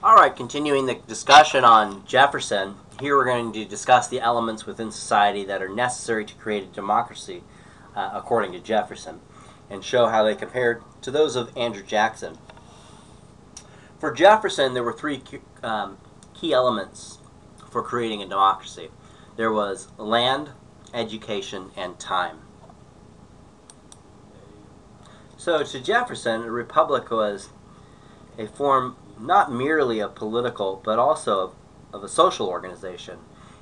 Alright, continuing the discussion on Jefferson, here we're going to discuss the elements within society that are necessary to create a democracy, according to Jefferson, and show how they compared to those of Andrew Jackson. For Jefferson, there were three key elements for creating a democracy. There was land, education, and time. So to Jefferson, a republic was a form not merely of political, but also of a social organization.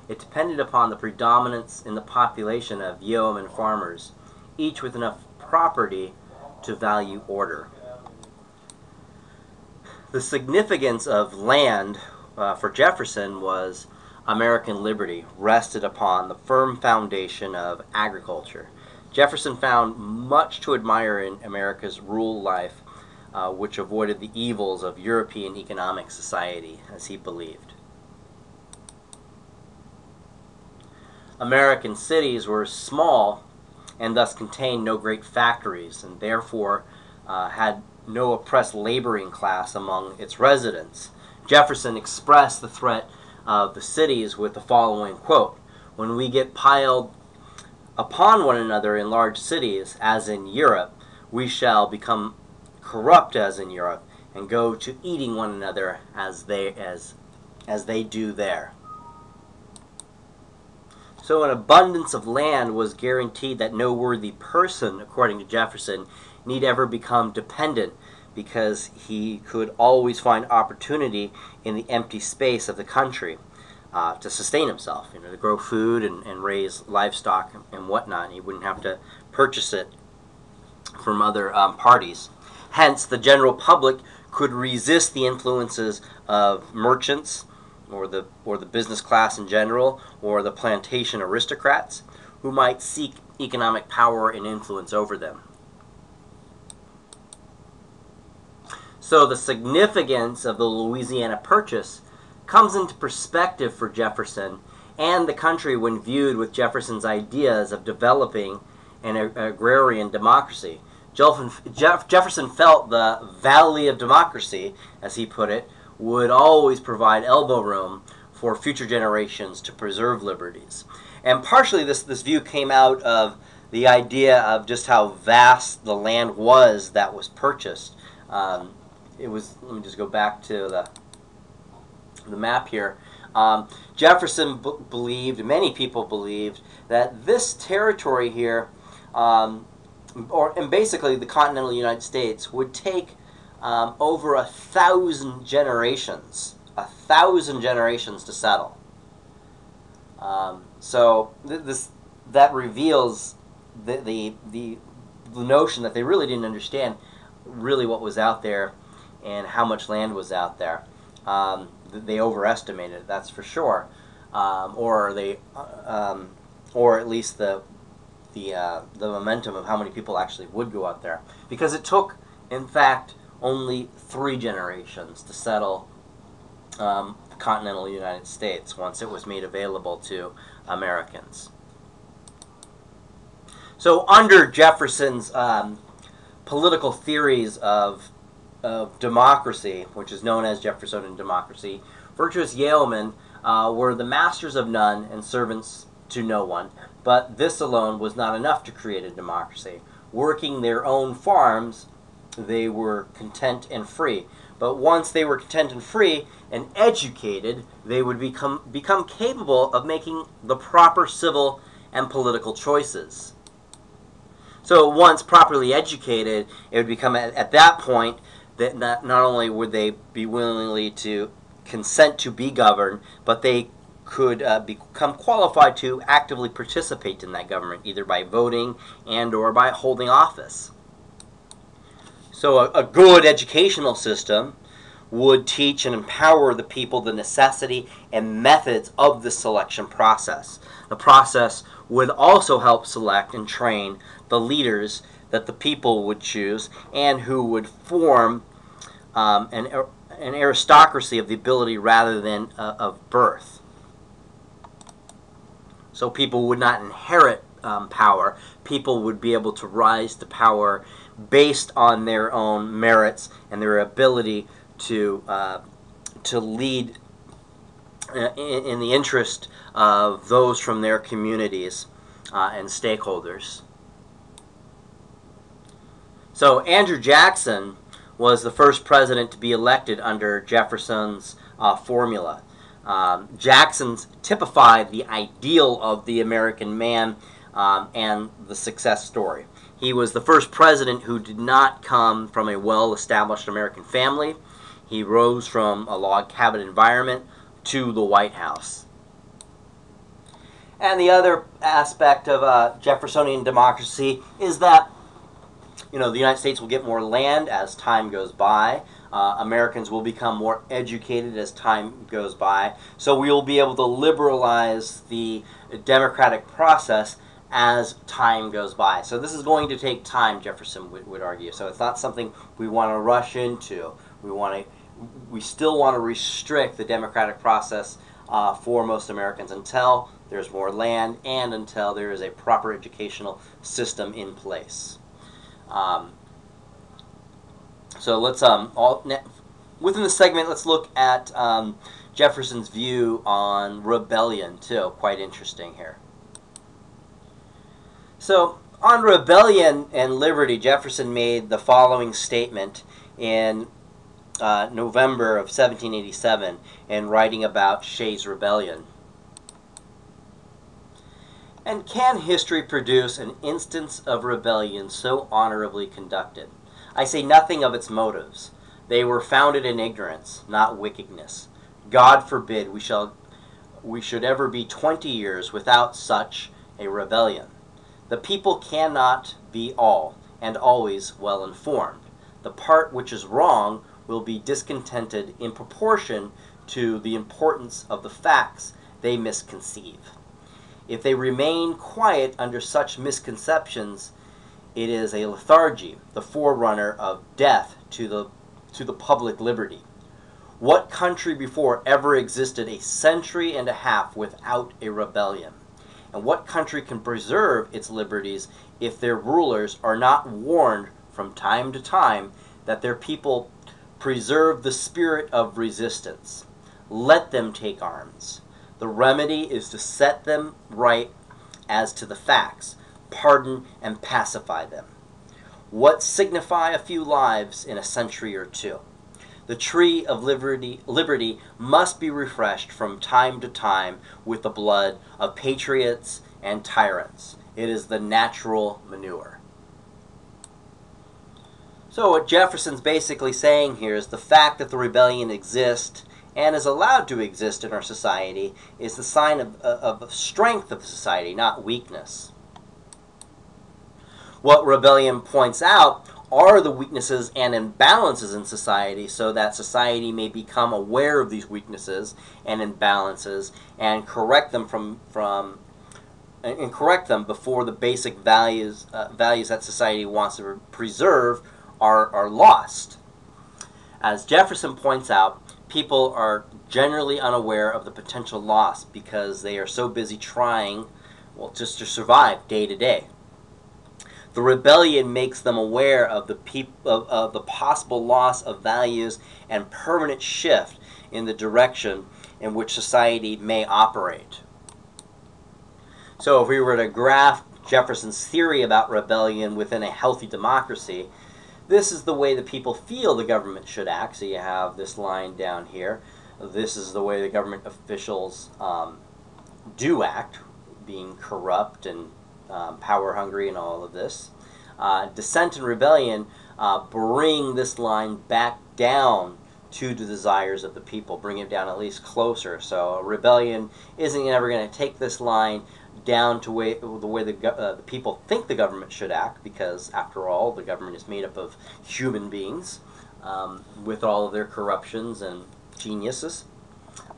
It depended upon the predominance in the population of yeoman farmers, each with enough property to value order. The significance of land for Jefferson was American liberty rested upon the firm foundation of agriculture. Jefferson found much to admire in America's rural life, which avoided the evils of European economic society, as he believed. American cities were small and thus contained no great factories, and therefore had no oppressed laboring class among its residents. Jefferson expressed the threat of the cities with the following quote: "When we get piled upon one another in large cities, as in Europe, we shall become corrupt as in Europe, and go to eating one another as they do there." So an abundance of land was guaranteed that no worthy person, according to Jefferson, need ever become dependent, because he could always find opportunity in the empty space of the country to sustain himself, to grow food and raise livestock and whatnot. He wouldn't have to purchase it from other parties. Hence, the general public could resist the influences of merchants, or the business class in general, or the plantation aristocrats, who might seek economic power and influence over them. So the significance of the Louisiana Purchase comes into perspective for Jefferson and the country when viewed with Jefferson's ideas of developing an agrarian democracy. Jefferson felt the Valley of Democracy, as he put it, would always provide elbow room for future generations to preserve liberties. And partially this view came out of the idea of just how vast the land was that was purchased. Let me just go back to the map here. Jefferson believed, many people believed, that this territory here, and basically the continental United States, would take over 1,000 generations, to settle. So that reveals the notion that they really didn't understand really what was out there and how much land was out there. They overestimated it, that's for sure, or at least the momentum of how many people actually would go out there, because it took, in fact, only 3 generations to settle the continental United States once it was made available to Americans. So under Jefferson's political theories of democracy, which is known as Jeffersonian democracy, virtuous yeomen were the masters of none and servants to no one, but this alone was not enough to create a democracy. Working their own farms, they were content and free. But once they were content and free and educated, they would become capable of making the proper civil and political choices. So once properly educated, it would become at that point that not only would they be willingly to consent to be governed, but they could become qualified to actively participate in that government, either by voting and or by holding office. So a good educational system would teach and empower the people the necessity and methods of the selection process. The process would also help select and train the leaders that the people would choose, and who would form an aristocracy of the ability rather than of birth. So people would not inherit power. People would be able to rise to power based on their own merits and their ability to to lead in the interest of those from their communities and stakeholders. So Andrew Jackson was the first president to be elected under Jefferson's formula. Jackson's typified the ideal of the American man and the success story. He was the first president who did not come from a well-established American family. He rose from a log cabin environment to the White House. And the other aspect of Jeffersonian democracy is that, you know, the United States will get more land as time goes by. Americans will become more educated as time goes by. So we will be able to liberalize the democratic process as time goes by. So this is going to take time, Jefferson would argue. So it's not something we want to rush into. We still want to restrict the democratic process for most Americans until there's more land and until there is a proper educational system in place. So let's within the segment, let's look at Jefferson's view on rebellion too. Quite interesting here. So on rebellion and liberty, Jefferson made the following statement in November of 1787 in writing about Shays' Rebellion. And can history produce an instance of rebellion so honorably conducted? I say nothing of its motives. They were founded in ignorance, not wickedness. God forbid we should ever be 20 years without such a rebellion. The people cannot be all and always well informed. The part which is wrong will be discontented in proportion to the importance of the facts they misconceive. If they remain quiet under such misconceptions, it is a lethargy, the forerunner of death to the public liberty. What country before ever existed a century and a half without a rebellion? And what country can preserve its liberties if their rulers are not warned from time to time that their people preserve the spirit of resistance? Let them take arms. The remedy is to set them right as to the facts, pardon and pacify them. What signify a few lives in a century or two? The tree of liberty must be refreshed from time to time with the blood of patriots and tyrants. It is the natural manure. So what Jefferson's basically saying here is the fact that the rebellion exists and is allowed to exist in our society is the sign of strength of society, not weakness. What rebellion points out are the weaknesses and imbalances in society so that society may become aware of these weaknesses and imbalances and correct them before the basic values that society wants to preserve are lost. As Jefferson points out, people are generally unaware of the potential loss because they are so busy trying, well, just to survive day to day. The rebellion makes them aware of the possible loss of values and permanent shift in the direction in which society may operate. So if we were to graph Jefferson's theory about rebellion within a healthy democracy, this is the way the people feel the government should act. So you have this line down here. This is the way the government officials do act, being corrupt and power hungry and all of this. Dissent and rebellion bring this line back down to the desires of the people, bring it down at least closer. So rebellion isn't ever going to take this line down to the way the people think the government should act, because after all, the government is made up of human beings with all of their corruptions and geniuses.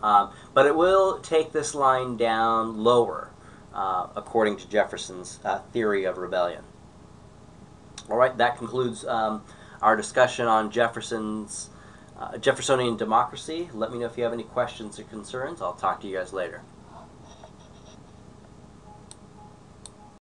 But it will take this line down lower, according to Jefferson's theory of rebellion. All right, that concludes our discussion on Jeffersonian democracy. Let me know if you have any questions or concerns. I'll talk to you guys later.